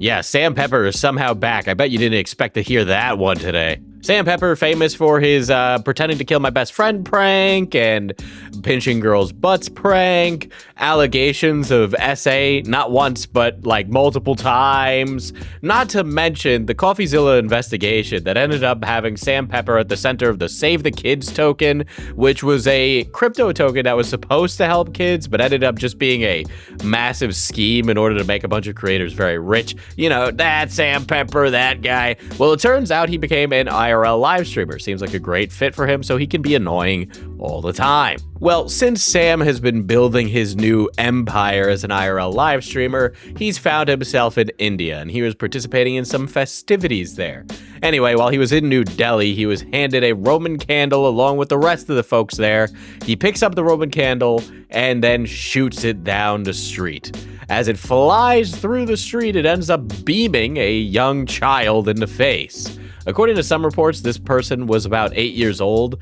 Yeah, Sam Pepper is somehow back. I bet you didn't expect to hear that one today. Sam Pepper, famous for his pretending to kill my best friend prank and pinching girls' butts prank, allegations of SA, not once, but like multiple times. Not to mention the CoffeeZilla investigation that ended up having Sam Pepper at the center of the Save the Kids token, which was a crypto token that was supposed to help kids, but ended up just being a massive scheme in order to make a bunch of creators very rich. You know, that Sam Pepper, that guy. Well, it turns out he became an IRL live streamer. Seems like a great fit for him, so he can be annoying all the time. Well, since Sam has been building his new empire as an IRL live streamer, he's found himself in India, and he was participating in some festivities there. Anyway, while he was in New Delhi, he was handed a Roman candle along with the rest of the folks there. He picks up the Roman candle and then shoots it down the street. As it flies through the street, it ends up beaming a young child in the face. According to some reports, this person was about 8 years old.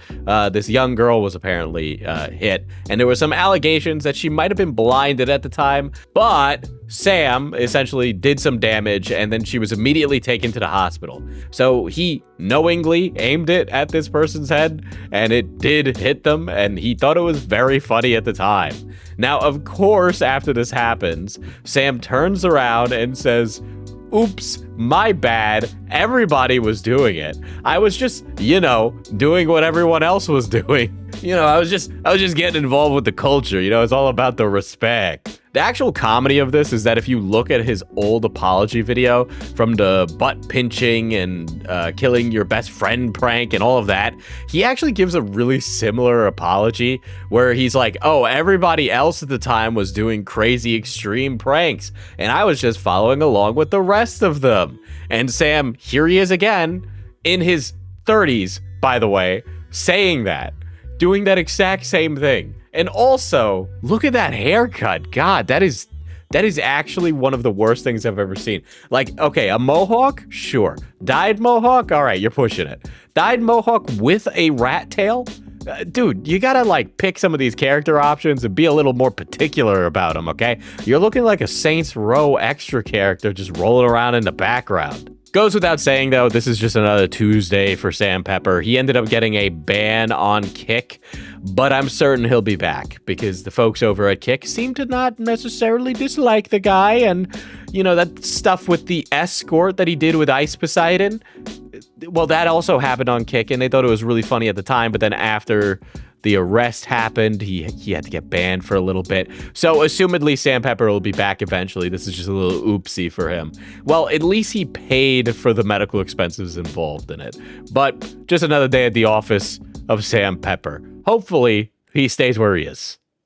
This young girl was apparently hit, and there were some allegations that she might have been blinded at the time, but Sam essentially did some damage, and then she was immediately taken to the hospital. So he knowingly aimed it at this person's head, and it did hit them, and he thought it was very funny at the time. Now, of course, after this happens, Sam turns around and says, "Oops, my bad. Everybody was doing it. I was just, doing what everyone else was doing. I was just getting involved with the culture. It's all about the respect." The actual comedy of this is that if you look at his old apology video from the butt pinching and killing your best friend prank and all of that, he actually gives a really similar apology where he's like, "Oh, everybody else at the time was doing crazy extreme pranks, and I was just following along with the rest of them." And Sam, here he is again, in his 30s, by the way, saying that, doing that exact same thing. And also, look at that haircut. God, that is actually one of the worst things I've ever seen. Like, okay, a mohawk? Sure. Dyed mohawk? All right, you're pushing it. Dyed mohawk with a rat tail? Dude, you gotta pick some of these character options and be a little more particular about them, okay? You're looking like a Saints Row extra character just rolling around in the background. Goes without saying, though, this is just another Tuesday for Sam Pepper. He ended up getting a ban on Kick, but I'm certain he'll be back because the folks over at Kick seem to not necessarily dislike the guy. And, that stuff with the escort that he did with Ice Poseidon, well, that also happened on Kick, and they thought it was really funny at the time, but then after the arrest happened, he had to get banned for a little bit. So assumedly Sam Pepper will be back eventually. This is just a little oopsie for him. Well, at least he paid for the medical expenses involved in it. But just another day at the office of Sam Pepper. Hopefully he stays where he is.